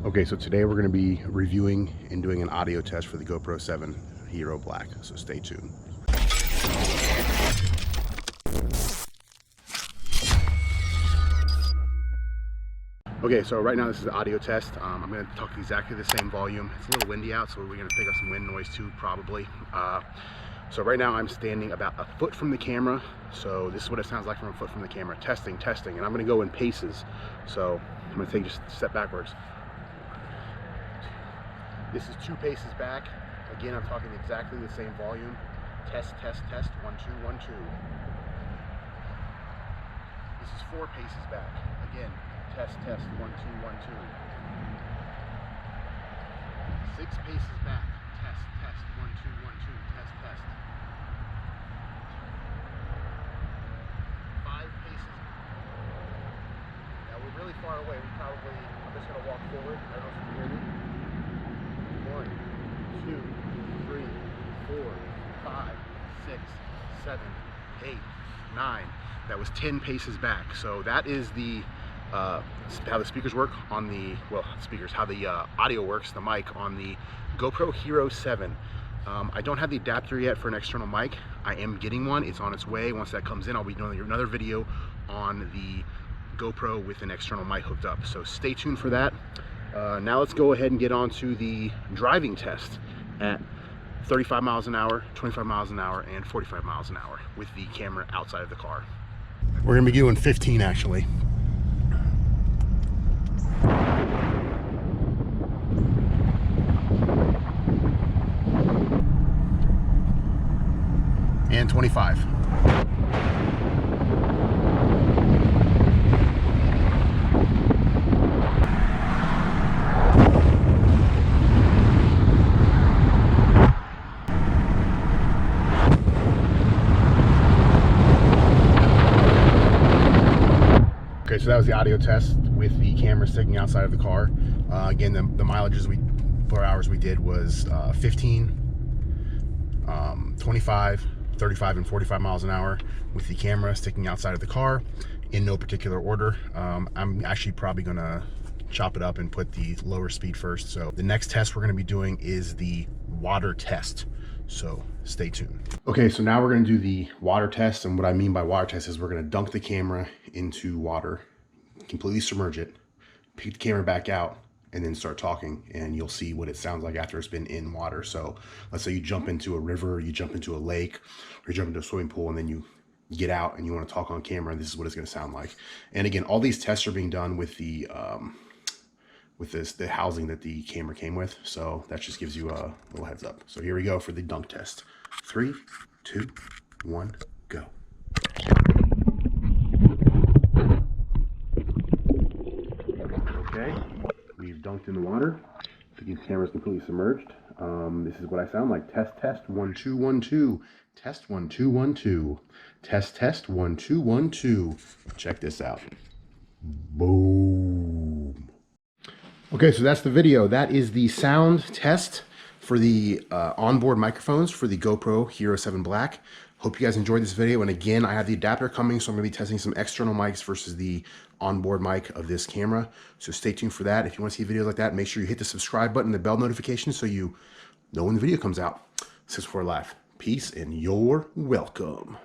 Okay, so today we're going to be reviewing and doing an audio test for the GoPro 7 Hero Black, so stay tuned. Okay, so right now this is the audio test. I'm going to talk exactly the same volume. It's a little windy out, so we're going to pick up some wind noise too, probably. So right now I'm standing about a foot from the camera. So this is what it sounds like from a foot from the camera. Testing, and I'm going to go in paces. So I'm going to take just a step backwards. This is 2 paces back. Again, I'm talking exactly the same volume. Test, 1, 2, 1, 2. This is 4 paces back. Again, test, 1, 2, 1, 2. 6 paces back. Test, 1, 2, 1, 2. Test. 5 paces. Now we're really far away. I'm just going to walk forward. I don't know if you can hear me. 1, 2, 3, 4, 5, 6, 7, 8, 9. That was 10 paces back. So that is the how the speakers work on the, how the audio works, the mic on the GoPro Hero 7. I don't have the adapter yet for an external mic. I am getting one. It's on its way. Once that comes in, I'll be doing another video on the GoPro with an external mic hooked up. So stay tuned for that. Now let's go ahead and get on to the driving test at 35 miles an hour, 25 miles an hour, and 45 miles an hour with the camera outside of the car. We're gonna be doing 15 actually. And 25. Okay, so that was the audio test with the camera sticking outside of the car. Again, the mileages per hours we did was 15, 25, 35, and 45 miles an hour with the camera sticking outside of the car in no particular order. I'm actually probably gonna chop it up and put the lower speed first. So the next test we're gonna be doing is the water test. So stay tuned. Okay, so now we're gonna do the water test. And what I mean by water test is we're gonna dunk the camera into water, completely submerge it, pick the camera back out, and then start talking, and you'll see what it sounds like after it's been in water. So let's say you jump into a river, you jump into a lake, or you jump into a swimming pool, and then you get out and you want to talk on camera, and this is what it's going to sound like. And again, all these tests are being done with the the housing that the camera came with, so that just gives you a little heads up. So here we go for the dunk test. 3, 2, 1, go. Okay, we've dunked in the water. The camera's completely submerged. This is what I sound like. Test, 1, 2, 1, 2. Test, 1, 2, 1, 2. Test, 1, 2, 1, 2. Check this out. Boom. Okay, so that's the video. That is the sound test for the onboard microphones for the GoPro Hero 7 Black. Hope you guys enjoyed this video. And again, I have the adapter coming, so I'm gonna be testing some external mics versus the onboard mic of this camera. So stay tuned for that. If you want to see videos like that, make sure you hit the subscribe button, the bell notification, so you know when the video comes out. 6 4 Live. Peace, and you're welcome.